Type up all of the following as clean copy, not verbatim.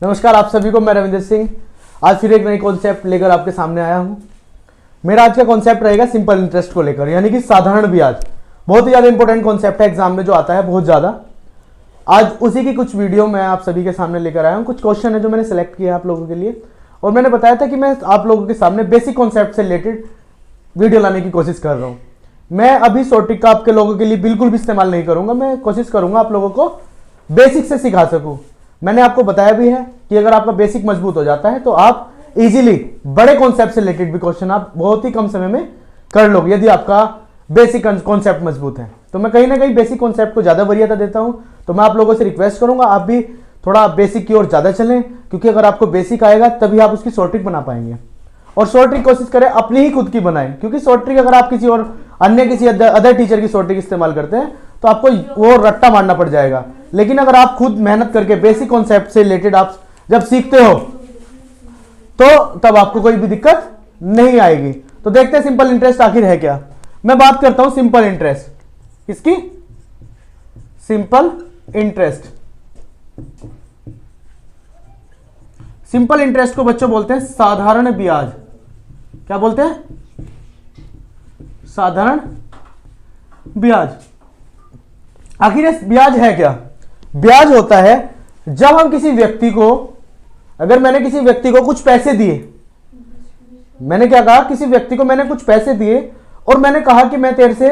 नमस्कार आप सभी को, मैं रविंद्र सिंह आज फिर एक नई कॉन्सेप्ट लेकर आपके सामने आया हूं। मेरा आज का कॉन्सेप्ट रहेगा सिंपल इंटरेस्ट को लेकर, यानी कि साधारण ब्याज। बहुत ही ज़्यादा इंपॉर्टेंट कॉन्सेप्ट है, एग्जाम में जो आता है बहुत ज़्यादा। आज उसी की कुछ वीडियो मैं आप सभी के सामने लेकर आया हूँ। कुछ क्वेश्चन है जो मैंने सेलेक्ट किया आप लोगों के लिए, और मैंने बताया था कि मैं आप लोगों के सामने बेसिक कॉन्सेप्ट से रिलेटेड वीडियो लाने की कोशिश कर रहा हूँ। मैं अभी शॉर्ट ट्रिक का आपके लोगों के लिए बिल्कुल भी इस्तेमाल नहीं करूँगा। मैं कोशिश करूँगा आप लोगों को बेसिक से सिखा सकूँ। मैंने आपको बताया भी है कि अगर आपका बेसिक मजबूत हो जाता है तो आप इजीली बड़े कॉन्सेप्ट से रिलेटेड भी क्वेश्चन आप बहुत ही कम समय में कर लोगे, यदि आपका बेसिक कॉन्सेप्ट मजबूत है। तो मैं कहीं ना कहीं बेसिक कॉन्सेप्ट को ज़्यादा वरीयता देता हूं। तो मैं आप लोगों से रिक्वेस्ट करूंगा आप भी थोड़ा बेसिक की ओर ज़्यादा चलें, क्योंकि अगर आपको बेसिक आएगा तभी आप उसकी शॉर्ट ट्रिक बना पाएंगे। और शॉर्ट ट्रिक कोशिश करें अपनी ही खुद की बनाएं, क्योंकि शॉर्ट ट्रिक अगर आप किसी और अन्य किसी अदर टीचर की शॉर्ट ट्रिक इस्तेमाल करते हैं तो आपको वो रट्टा मारना पड़ जाएगा। लेकिन अगर आप खुद मेहनत करके बेसिक कॉन्सेप्ट से रिलेटेड आप जब सीखते हो तो तब आपको कोई भी दिक्कत नहीं आएगी। तो देखते हैं सिंपल इंटरेस्ट आखिर है क्या। मैं बात करता हूं सिंपल इंटरेस्ट, किसकी? Simple interest. सिंपल इंटरेस्ट को बच्चों बोलते हैं साधारण ब्याज। क्या बोलते हैं? साधारण ब्याज। आखिर ब्याज है क्या? ब्याज होता है जब हम किसी व्यक्ति को, अगर मैंने किसी व्यक्ति को कुछ पैसे दिए, मैंने क्या कहा, किसी व्यक्ति को मैंने कुछ पैसे दिए और मैंने कहा कि मैं तेरे से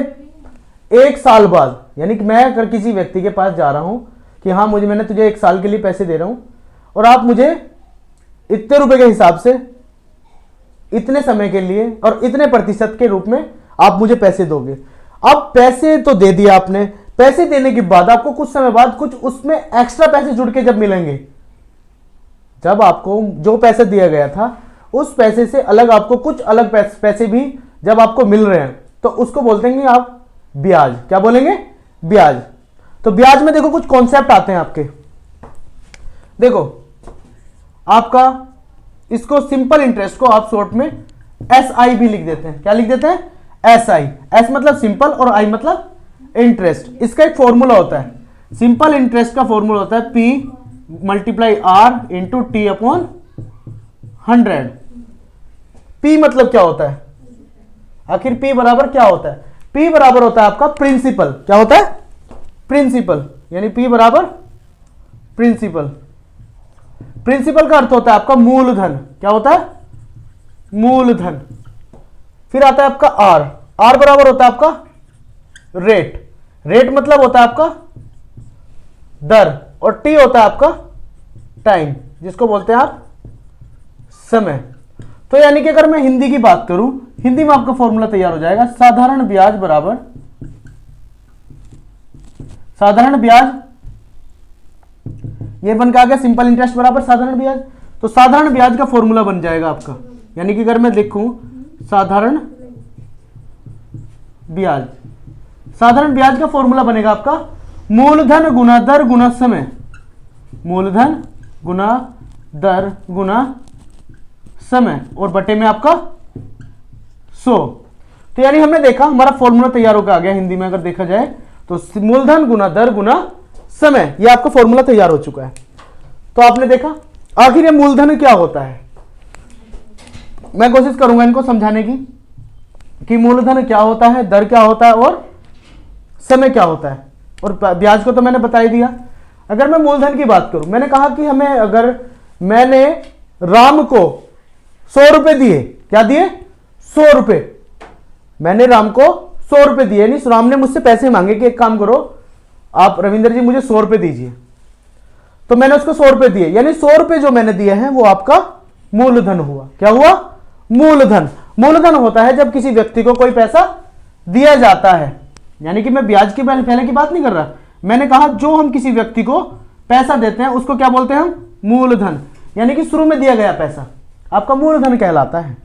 1 साल बाद, यानी कि मैं अगर किसी व्यक्ति के पास जा रहा हूं कि हाँ मैंने तुझे 1 साल के लिए पैसे दे रहा हूं और आप मुझे इतने रुपए के हिसाब से इतने समय के लिए और इतने प्रतिशत के रूप में आप मुझे पैसे दोगे। अब पैसे तो दे दिया आपने, पैसे देने के बाद आपको कुछ समय बाद कुछ उसमें एक्स्ट्रा पैसे जुड़ के जब मिलेंगे, जब आपको जो पैसे दिया गया था उस पैसे से अलग आपको कुछ अलग पैसे भी जब आपको मिल रहे हैं तो उसको बोलते हैं आप ब्याज। क्या बोलेंगे? ब्याज। तो ब्याज में देखो कुछ कॉन्सेप्ट आते हैं आपके। देखो आपका इसको सिंपल इंटरेस्ट को आप शॉर्ट में SI भी लिख देते हैं। क्या लिख देते हैं? SI। S मतलब सिंपल और I मतलब इंटरेस्ट। इसका एक फॉर्मूला होता है, सिंपल इंटरेस्ट का फॉर्मूला होता है P × R × T/100। P मतलब क्या होता है? आखिर P बराबर क्या होता है? P बराबर होता है आपका प्रिंसिपल। क्या होता है? प्रिंसिपल। यानी P बराबर प्रिंसिपल। प्रिंसिपल का अर्थ होता है आपका मूलधन। क्या होता है? मूलधन। फिर आता है आपका R। R बराबर होता है आपका रेट। रेट मतलब होता है आपका दर, और T होता है आपका टाइम, जिसको बोलते हैं आप समय। तो यानी कि अगर मैं हिंदी की बात करूं, हिंदी में आपका फॉर्मूला तैयार हो जाएगा साधारण ब्याज बराबर, साधारण ब्याज ये बन के आ गया सिंपल इंटरेस्ट बराबर साधारण ब्याज। तो साधारण ब्याज का फॉर्मूला बन जाएगा आपका, यानी कि अगर मैं लिखूं साधारण ब्याज, साधारण ब्याज का फॉर्मूला बनेगा आपका मूलधन गुना दर गुना समय। मूलधन गुना दर गुना समय और बटे में आपका 100। तो यानी हमने देखा हमारा फॉर्मूला तैयार होकर आ गया। हिंदी में अगर देखा जाए तो मूलधन गुना दर गुना समय, ये आपका फॉर्मूला तैयार हो चुका है। तो आपने देखा आखिर ये मूलधन क्या होता है। मैं कोशिश करूंगा इनको समझाने की कि मूलधन क्या होता है, दर क्या होता है और समय क्या होता है। और ब्याज को तो मैंने बता ही दिया। अगर मैं मूलधन की बात करूं, मैंने कहा कि हमें, अगर मैंने राम को 100 रुपए दिए, क्या दिए? 100 रुपए। मैंने राम को 100 रुपए दिए, नहीं राम ने मुझसे पैसे मांगे कि एक काम करो आप रविंद्र जी मुझे 100 रुपए दीजिए, तो मैंने उसको 100 रुपए दिए, यानी 100 रुपए जो मैंने दिए हैं वो आपका मूलधन हुआ। क्या हुआ? मूलधन। मूलधन होता है जब किसी व्यक्ति को कोई पैसा दिया जाता है, यानी कि मैं ब्याज की पहले की बात नहीं कर रहा, मैंने कहा जो हम किसी व्यक्ति को पैसा देते हैं उसको क्या बोलते हैं हम? मूलधन। यानी कि शुरू में दिया गया पैसा आपका मूलधन कहलाता है।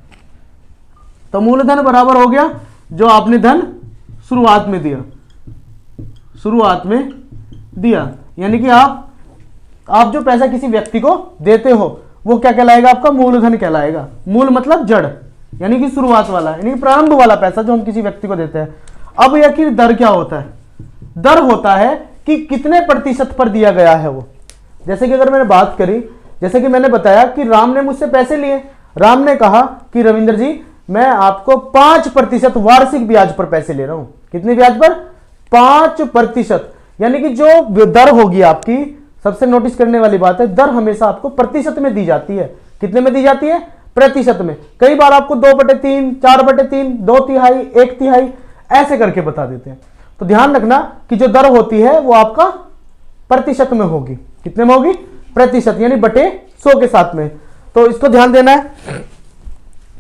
तो मूलधन बराबर हो गया जो आपने धन शुरुआत में दिया, शुरुआत में दिया, यानी कि आप जो पैसा किसी व्यक्ति को देते हो वो क्या कहलाएगा? आपका मूलधन कहलाएगा। मूल मतलब जड़, यानी कि शुरुआत वाला, यानी कि प्रारंभ वाला पैसा जो हम किसी व्यक्ति को देते हैं। अब आखिर दर क्या होता है? दर होता है कि कितने प्रतिशत पर दिया गया है वो। जैसे कि अगर मैंने बात करी जैसे कि मैंने बताया कि राम ने मुझसे पैसे लिए, राम ने कहा कि रविंद्र जी मैं आपको 5% वार्षिक ब्याज पर पैसे ले रहा हूं। कितने ब्याज पर? 5%। यानी कि जो दर होगी आपकी, सबसे नोटिस करने वाली बात है, दर हमेशा आपको प्रतिशत में दी जाती है। कितने में दी जाती है? प्रतिशत में। कई बार आपको 2/3, 4/3, 2/3, 1/3 ऐसे करके बता देते हैं। तो ध्यान रखना कि जो दर होती है वो आपका प्रतिशत में होगी। कितने में होगी? प्रतिशत, यानी बटे 100 के साथ में। तो इसको ध्यान देना है।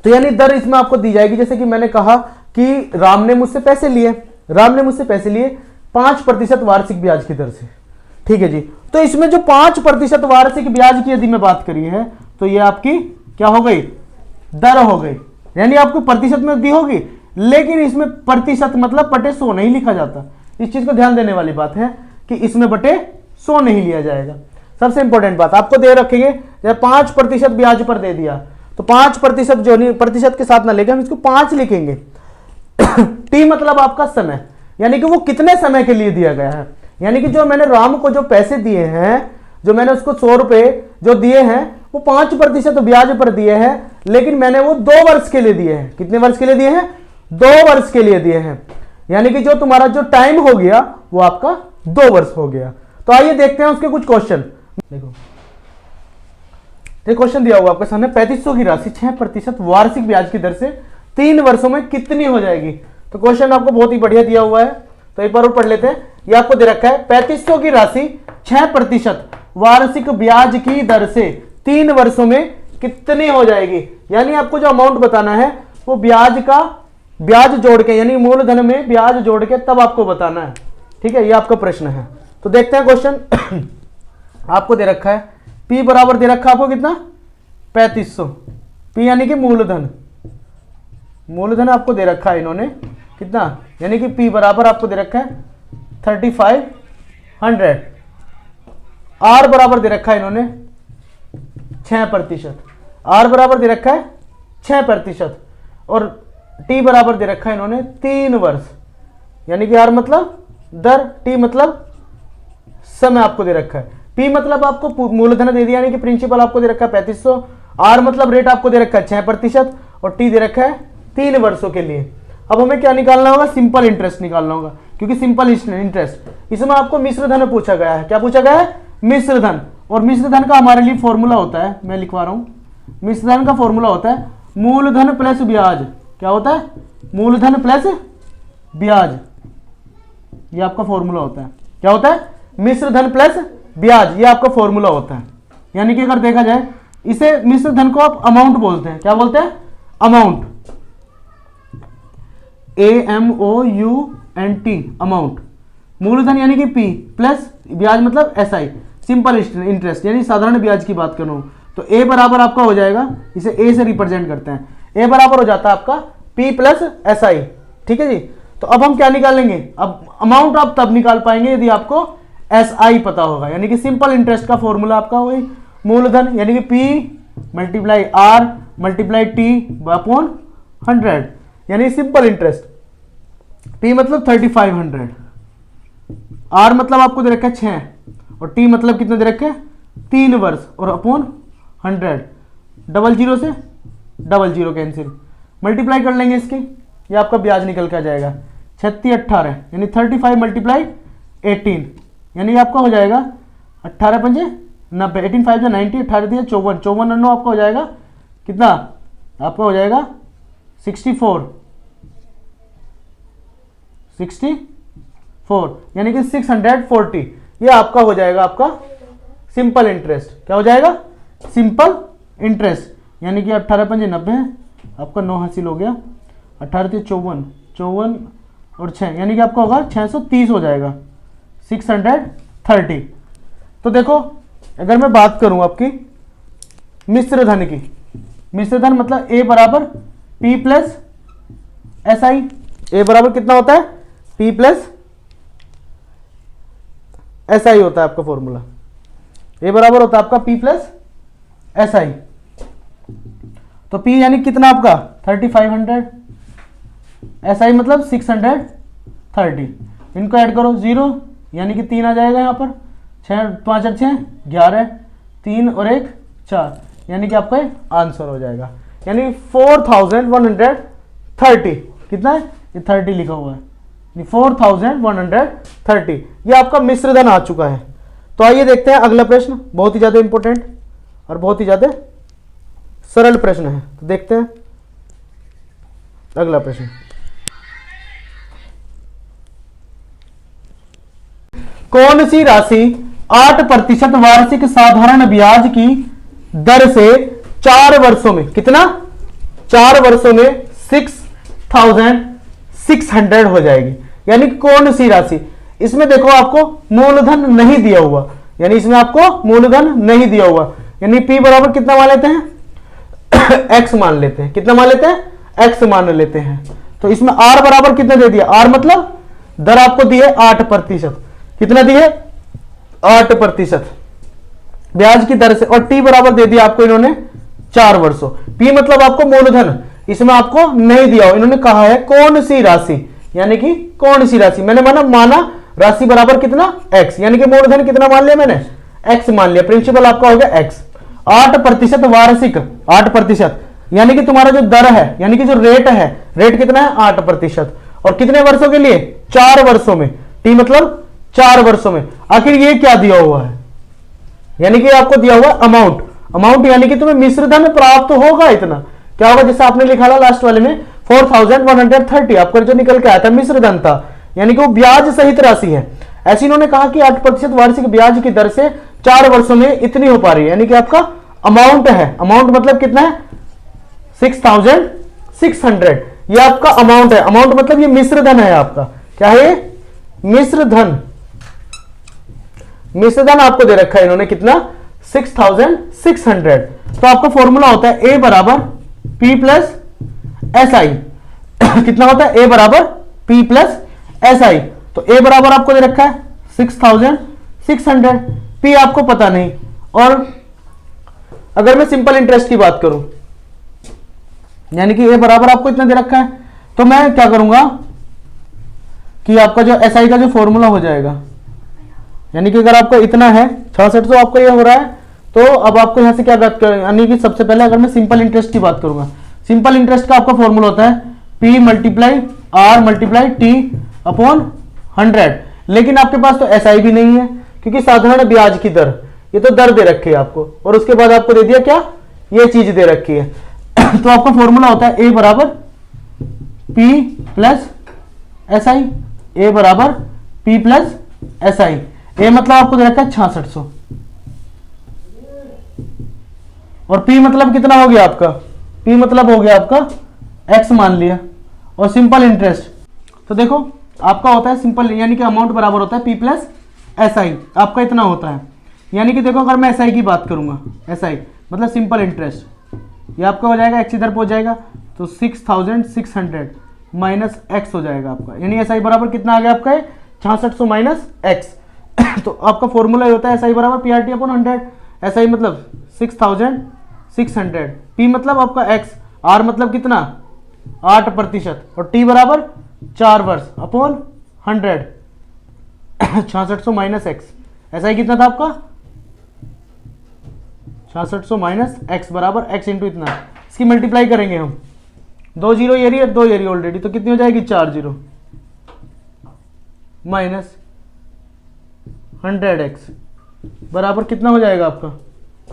तो यानी दर इसमें आपको दी जाएगी। जैसे कि मैंने कहा कि राम ने मुझसे पैसे लिए, राम ने मुझसे पैसे लिए 5% वार्षिक ब्याज की दर से। ठीक है जी। तो इसमें जो 5% वार्षिक ब्याज की यदि मैं बात करी है तो ये आपकी क्या हो गई? दर हो गई। यानी आपको प्रतिशत में दी होगी, लेकिन इसमें प्रतिशत मतलब बटे 100 नहीं लिखा जाता। इस चीज को ध्यान देने वाली बात है कि इसमें बटे 100 नहीं लिया जाएगा। सबसे इंपॉर्टेंट बात आपको दे रखेंगे, 5% ब्याज पर दे दिया तो 5% जो नहीं, प्रतिशत के साथ ना लेके हम इसको 5 लिखेंगे। टी मतलब आपका समय, यानी कि वो कितने समय के लिए दिया गया है। यानी कि जो मैंने राम को जो पैसे दिए हैं, जो मैंने उसको 100 रुपए जो दिए हैं वो 5% ब्याज पर दिए हैं, लेकिन मैंने वो 2 वर्ष के लिए दिए हैं। कितने वर्ष के लिए दिए हैं? 2 वर्ष के लिए दिए हैं। यानी कि जो तुम्हारा जो टाइम हो गया वो आपका 2 वर्ष हो गया। तो आइए देखते हैं उसके कुछ क्वेश्चन। देखो ये क्वेश्चन दिया हुआ आपके सामने, 3500 की राशि 6% वार्षिक ब्याज की दर से 3 वर्षों में कितनी हो जाएगी। तो क्वेश्चन आपको बहुत ही बढ़िया दिया हुआ है, तो एक बार और पढ़ लेते हैं। ये आपको दे रखा है 3500 की राशि 6% वार्षिक ब्याज की दर से 3 वर्षों में कितनी हो जाएगी। यानी आपको जो अमाउंट बताना है वो ब्याज जोड़ के, यानी मूलधन में ब्याज जोड़ के तब आपको बताना है। ठीक है, ये आपका प्रश्न है। तो देखते हैं क्वेश्चन। आपको दे रखा है P बराबर दे रखा है आपको कितना? 3500। P यानी कि मूलधन, मूलधन आपको दे रखा है इन्होंने कितना, यानी कि P बराबर आपको दे रखा है 3500। R बराबर दे रखा है इन्होंने 6%। R बराबर दे रखा है 6% और T बराबर दे रखा है इन्होंने 3 वर्ष। यानी कि R मतलब दर, T मतलब समय आपको दे रखा है। P मतलब आपको मूलधन दे दिया, यानी कि प्रिंसिपल आपको दे रखा है 3500। R मतलब रेट आपको दे रखा है 6% और T दे रखा है 3 वर्षों के लिए। अब हमें क्या निकालना होगा? सिंपल इंटरेस्ट निकालना होगा, क्योंकि सिंपल इंटरेस्ट इसमें आपको मिश्र धन पूछा गया है। क्या पूछा गया है? मिश्र धन। और मिश्र धन का हमारे लिए फॉर्मूला होता है, मैं लिखवा रहा हूं, मिश्र धन का फॉर्मूला होता है मूलधन प्लस ब्याज। क्या होता है? मूलधन प्लस ब्याज। ये आपका फॉर्मूला होता है। क्या होता है? मिश्र धन प्लस ब्याज, ये आपका फॉर्मूला होता है। यानी कि अगर देखा जाए इसे मिश्र धन को आप अमाउंट बोलते हैं। क्या बोलते हैं? Amount, AMOUNT, amount. मूलधन यानी कि P प्लस ब्याज मतलब SI, सिंपल इंटरेस्ट, यानी साधारण ब्याज की बात कर रहा हूं। तो A बराबर आपका हो जाएगा, इसे A से रिप्रेजेंट करते हैं, A बराबर हो जाता है आपका P प्लस SI। ठीक है जी। तो अब हम क्या निकालेंगे? अब अमाउंट आप तब निकाल पाएंगे यदि आपको SI पता होगा। यानी कि सिंपल इंटरेस्ट का फॉर्मूला आपका वही मूलधन यानी कि P multiply R multiply T upon 100, यानी सिंपल इंटरेस्ट। P मतलब 3500, R मतलब आपको दे रखा है 6 और T मतलब कितना दे रखा है? 3 वर्ष और अपॉन 100। 00 से 00 कैंसिल, मल्टीप्लाई कर लेंगे इसकी, ये आपका ब्याज निकल कर जाएगा 36 18, यानी 35 मल्टीप्लाई 18, यानी आपका हो जाएगा 18 पंजे 90, 18 5 90, 18 दिया 54, 54 9 आपका हो जाएगा कितना? आपका हो जाएगा 64, यानी कि 640। ये आपका हो जाएगा आपका सिंपल इंटरेस्ट। क्या हो जाएगा? सिंपल इंटरेस्ट, यानी कि 18 पंजे 90 है, आपका 9 हासिल हो गया, 18 थे 54, 54 और 6, यानी कि आपका होगा 630 हो जाएगा, 630। तो देखो अगर मैं बात करूं आपकी मिश्र धन की, मिश्र धन मतलब A बराबर P प्लस SI। A बराबर कितना होता है? P प्लस SI होता है आपका फॉर्मूला। A बराबर होता है आपका P प्लस SI। तो P यानी कितना आपका 3500, SI मतलब 630। इनको ऐड करो 0, यानी कि 3 आ जाएगा यहाँ पर, 6 5 और 6 11, 3 और 1 4, यानी कि आपका आंसर हो जाएगा, यानी 4130। कितना है ये 30 लिखा हुआ है, 4130, ये आपका मिश्र धन आ चुका है। तो आइए देखते हैं अगला प्रश्न, बहुत ही ज्यादा इंपॉर्टेंट और बहुत ही ज्यादा सरल प्रश्न है। तो देखते हैं अगला प्रश्न। कौन सी राशि 8% वार्षिक साधारण ब्याज की दर से 4 वर्षों में, कितना 4 वर्षों में 6600 हो जाएगी? यानी कौन सी राशि, इसमें देखो आपको मूलधन नहीं दिया हुआ, यानी इसमें आपको मूलधन नहीं दिया हुआ, यानी P बराबर कितना मान लेते हैं x मान लेते हैं, कितना मान लेते हैं x मान लेते हैं। तो इसमें R बराबर कितना दे दिया, R मतलब दर आपको दी है 8%, कितना दी है 8% ब्याज की दर से, और T बराबर दे दिया आपको इन्होंने 4 वर्षों। P मतलब आपको मूलधन, इसमें आपको नहीं दिया हो, इन्होंने कहा है कौन सी राशि, यानी कि कौन सी राशि, मैंने माना राशि बराबर कितना x, यानी कि मूलधन कितना मान लिया मैंने x मान लिया, प्रिंसिपल आपका हो गया x। 8% वार्षिक, 8%, यानी कि तुम्हारा जो दर है, यानी कि जो रेट है, रेट कितना है 8%, और कितने वर्षों के लिए 4 वर्षों में, T मतलब 4 वर्षों में। आखिर ये क्या दिया हुआ है, यानी कि आपको दिया हुआ अमाउंट, अमाउंट यानी कि तुम्हें मिश्र धन प्राप्त होगा इतना, क्या होगा जैसे आपने लिखा था लास्ट वाले में 4130, आपको जो निकल के आया था मिश्र धन था, यानी कि वो ब्याज सहित राशि है। ऐसे इन्होंने कहा कि 8% वार्षिक ब्याज की दर से 4 वर्षों में इतनी हो पा रही है, यानी कि आपका अमाउंट है, अमाउंट मतलब कितना है 6600, ये आपका अमाउंट है। अमाउंट मतलब ये मिश्र धन है आपका, क्या है मिश्र धन, मिश्र धन आपको दे रखा है इन्होंने कितना 6600। तो आपका फॉर्मूला होता है A बराबर P प्लस SI, कितना होता है A बराबर P प्लस SI। तो A बराबर आपको दे रखा है 6600, P आपको पता नहीं। और अगर मैं सिंपल इंटरेस्ट की बात करूं, यानी कि A बराबर आपको इतना दे रखा है, तो मैं क्या करूंगा कि आपका जो SI का जो फॉर्मूला हो जाएगा, यानी कि अगर आपको इतना है 6600 आपको ये हो रहा है, तो अब आपको यहां से क्या बात करें, यानी कि सबसे पहले अगर मैं सिंपल इंटरेस्ट की बात करूंगा, सिंपल इंटरेस्ट का आपका फॉर्मूला होता है P multiply R multiply T upon 100। लेकिन आपके पास तो SI भी नहीं है, क्योंकि साधारण ब्याज की दर, ये तो दर दे रखी है आपको, और उसके बाद आपको दे दिया क्या, ये चीज दे रखी है। तो आपका फॉर्मूला होता है A बराबर P प्लस SI, A बराबर P प्लस SI। A मतलब आपको दे रखा है 6600, और P मतलब कितना हो गया आपका, P मतलब हो गया आपका X मान लिया, और सिंपल इंटरेस्ट तो देखो आपका होता है सिंपल, यानी कि अमाउंट बराबर होता है P प्लस SI, आपका इतना होता है। यानी कि देखो अगर मैं SI की बात करूंगा, SI मतलब सिंपल इंटरेस्ट, ये आपका हो जाएगा x इधर पहुंच जाएगा, तो 6600 माइनस x हो जाएगा आपका, यानी SI बराबर कितना आ गया आपका 6600 माइनस x। तो आपका फॉर्मूला होता है SI बराबर PRT अपॉन 100। SI मतलब 6600, P मतलब आपका x, R मतलब कितना 8%, और T बराबर 4 वर्ष अपॉन 100, 6600 माइनस x। SI कितना था आपका 6600 माइनस x बराबर x इंटू इतना, इसकी मल्टीप्लाई करेंगे हम, 2 जीरो ये रही है, 2 ये रही ऑलरेडी, तो कितनी हो जाएगी 4 जीरो माइनस 100x बराबर कितना हो जाएगा आपका,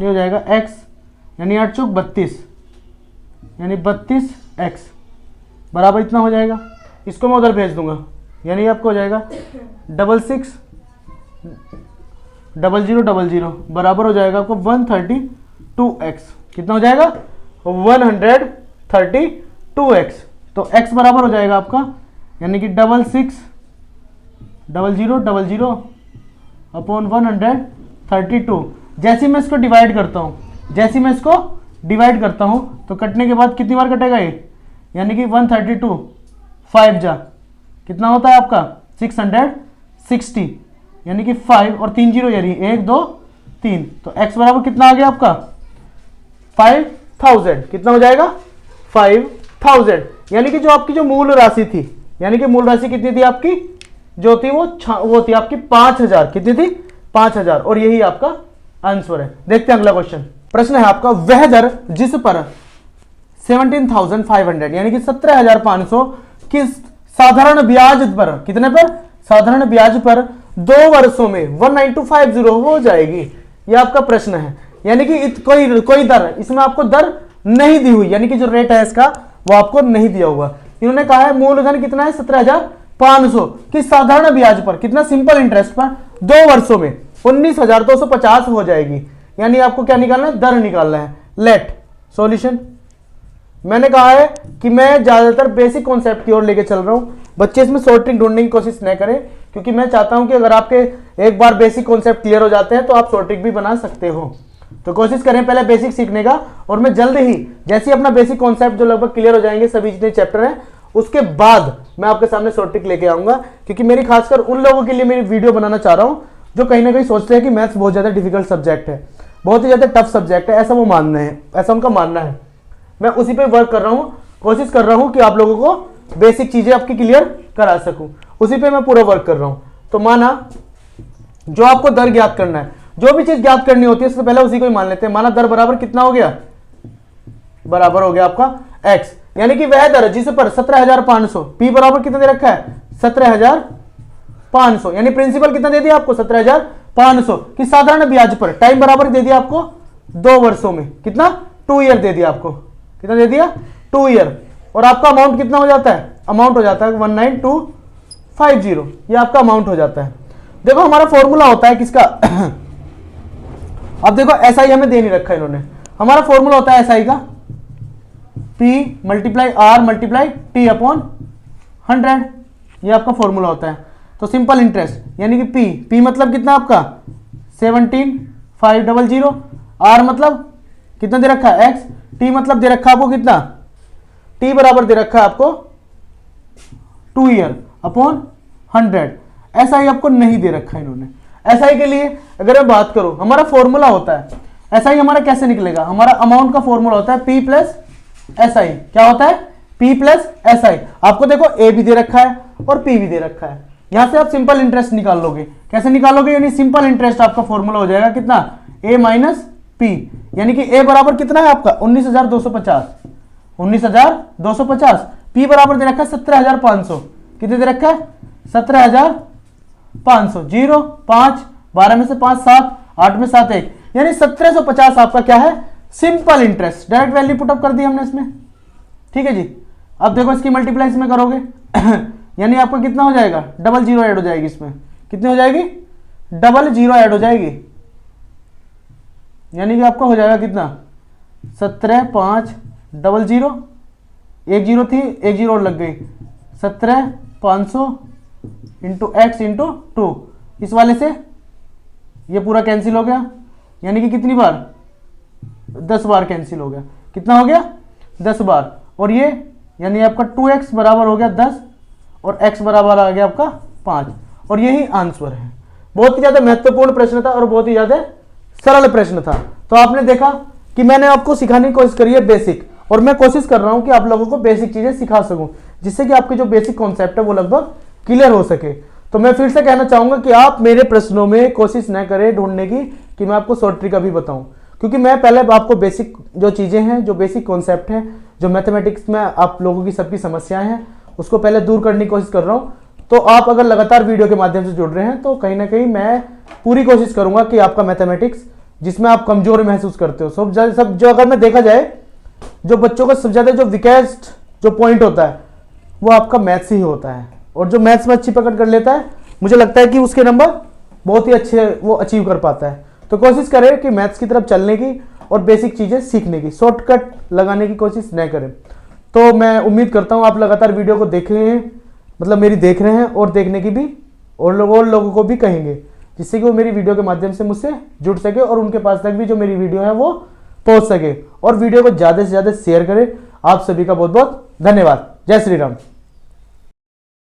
ये हो जाएगा x, यानी 8 चौक 32, यानी 32x बराबर इतना हो जाएगा। इसको मैं उधर भेज दूंगा, यानी आपको हो जाएगा 660000 बराबर हो जाएगा आपको 132x, कितना हो जाएगा 132x। तो x बराबर हो जाएगा आपका, यानी कि 660000 अपॉन 132। जैसे मैं इसको डिवाइड करता हूँ, तो कटने के बाद कितनी बार कटेगा ये, यानी कि 132 5 जा कितना होता है आपका 660, यानी कि 5 और 3 जीरो, यानी 1 2 3, तो x बराबर कितना आ गया आपका 5000, कितना हो जाएगा 5000। यानी कि जो आपकी जो मूल राशि थी, यानी कि मूल राशि कितनी थी आपकी, जो थी वो थी आपकी 5000, कितनी थी 5000, और यही आपका आंसर है। देखते हैं अगला क्वेश्चन। प्रश्न है आपका, वह दर जिस पर 17,500 यानी कि 17,500 की साधारण ब्याज पर, कितने पर, साधारण ब्याज पर 2 वर्षों में 19250 हो जाएगी। यह आपका प्रश्न है। यानी कि कोई दर, इसमें आपको दर नहीं दी हुई, यानी कि जो रेट है इसका वो आपको नहीं दिया हुआ। इन्होंने कहा है मूलधन कितना है 17,500 की साधारण ब्याज पर, कितना, सिंपल इंटरेस्ट पर 2 वर्षों में 19,250 हो जाएगी। यानी आपको क्या निकालना है, दर निकालना है। Let solution. मैंने कहा है कि मैं ज्यादातर बेसिक कॉन्सेप्ट की ओर लेके चल रहा हूं, बच्चे इसमें शॉर्ट ट्रिक ढूंढने की कोशिश न करें, क्योंकि मैं चाहता हूं कि अगर आपके एक बार बेसिक कॉन्सेप्ट क्लियर हो जाते हैं तो आप शॉर्ट ट्रिक भी बना सकते हो। तो कोशिश करें पहले बेसिक सीखने का, और मैं जल्द ही जैसे ही अपना बेसिक कॉन्सेप्ट जो लगभग क्लियर हो जाएंगे सभी जितने चैप्टर हैं, उसके बाद मैं आपके सामने शॉर्ट ट्रिक लेके आऊंगा। क्योंकि मेरी खासकर उन लोगों के लिए मेरी वीडियो बनाना चाह रहा हूं जो कहीं ना कहीं सोचते हैं कि मैथ्स बहुत ज्यादा डिफिकल्ट सब्जेक्ट है, बहुत ही ज्यादा टफ सब्जेक्ट है, ऐसा वो मानना है, ऐसा उनका मानना है। मैं उसी पे वर्क कर रहा हूं, कोशिश कर रहा हूं कि आप लोगों को बेसिक चीजें आपकी क्लियर करा सकूं, उसी पे मैं पूरा वर्क कर रहा हूं। तो माना जो आपको दर ज्ञात करना है, जो भी चीज ज्ञात करनी होती है उससे पहले उसी को ही मान लेते हैं। माना दर बराबर कितना हो गया, बराबर हो गया आपका x, यानी कि वह दर जिस पर 17,500, p बराबर कितना दे रखा है 17,500, यानी प्रिंसिपल कितना दे दिया आपको 17,500 की साधारण ब्याज पर, टाइम बराबर दे दिया आपको 2 वर्षों में, कितना, 2 ईयर दे दिया आपको, कितना दे दिया 2 ईयर। और आपका अमाउंट कितना हो जाता है, अमाउंट हो जाता है 19250, ये आपका अमाउंट हो जाता है। देखो हमारा फॉर्मूला होता है किसका अब देखो SI हमें दे नहीं रखा इन्होंने, हमारा फॉर्मूला होता है SI का P multiply R multiply T upon 100, ये आपका फॉर्मूला होता है। तो सिंपल इंटरेस्ट यानी कि P मतलब कितना आपका 17,500, R मतलब कितना दे रखा है X, T मतलब दे रखा है आपको कितना, T बराबर दे रखा है आपको 2 ईयर अपॉन 100। SI आपको नहीं दे रखा है इन्होंने। SI के लिए अगर मैं बात करूं, हमारा फॉर्मूला होता है SI, हमारा कैसे निकलेगा, हमारा अमाउंट का फॉर्मूला होता है P प्लस SI। क्या होता है, P प्लस SI। आपको देखो A भी दे रखा है और P भी दे रखा है, यहां से आप सिंपल इंटरेस्ट निकाल लोगे। कैसे निकालोगे, यानी सिंपल इंटरेस्ट आपका फॉर्मूला हो जाएगा कितना, A माइनस P, यानी कि A बराबर कितना है आपका 19,250, 19,250, P बराबर दे रखा है 17,500, कितने दे रखा है 17,500, 0 5 12 में से 5 7 8 में 7 1, यानी 1750 आपका क्या है, simple interest. Direct value put up कर दी हमने इसमें, ठीक है जी। अब देखो इसकी मल्टीप्लाई इसमें करोगे यानी आपका कितना हो जाएगा, 00 ऐड हो जाएगी इसमें, कितनी हो जाएगी 00 ऐड हो जाएगी, यानी कि आपका हो जाएगा कितना 17,500, 1 0 थी 1 0 और लग गई, 17,500 इंटू एक्स इंटू 2, इस वाले से ये पूरा कैंसिल हो गया, यानी कि कितनी बार 10 बार कैंसिल हो गया, कितना हो गया 10 बार। और ये यानी आपका 2x बराबर हो गया 10 और x बराबर आ गया आपका 5, और यही आंसर है। बहुत ही ज्यादा महत्वपूर्ण प्रश्न था और बहुत ही ज्यादा सरल प्रश्न था। तो आपने देखा कि मैंने आपको सिखाने की कोशिश करी है बेसिक, और मैं कोशिश कर रहा हूं कि आप लोगों को बेसिक चीजें सिखा सकूं, जिससे कि आपके जो बेसिक कॉन्सेप्ट है वो लगभग क्लियर हो सके। तो मैं फिर से कहना चाहूंगा कि आप मेरे प्रश्नों में कोशिश न करें ढूंढने की कि मैं आपको शॉर्ट ट्रिक अभी बताऊं, क्योंकि मैं पहले आपको बेसिक जो चीजें हैं, जो बेसिक कॉन्सेप्ट हैं, जो मैथमेटिक्स में आप लोगों की सबकी समस्याएं हैं, उसको पहले दूर करने की कोशिश कर रहा हूं। तो आप अगर लगातार वीडियो के माध्यम से जुड़ रहे हैं तो कहीं ना कहीं मैं पूरी कोशिश करूंगा कि आपका मैथमेटिक्स जिसमें आप कमजोर महसूस करते हो, सब जो अगर मैं देखा जाए जो बच्चों का सबसे ज्यादा जो वीकेस्ट जो पॉइंट होता है वो आपका मैथ्स ही होता है, और जो मैथ्स में अच्छी पकड़ कर लेता है मुझे लगता है कि उसके नंबर बहुत ही अच्छे वो अचीव कर पाता है। तो कोशिश करें कि मैथ्स की तरफ चलने की और बेसिक चीजें सीखने की, शॉर्टकट लगाने की कोशिश न करें। तो मैं उम्मीद करता हूं आप लगातार वीडियो को देख रहे हैं, मतलब मेरी देख रहे हैं, और देखने की भी और लोगों को भी कहेंगे, जिससे कि वो मेरी वीडियो के माध्यम से मुझसे जुड़ सके और उनके पास तक भी जो मेरी वीडियो है वो पहुंच सके। और वीडियो को ज्यादा से ज्यादा शेयर करें। आप सभी का बहुत बहुत धन्यवाद। जय श्री राम।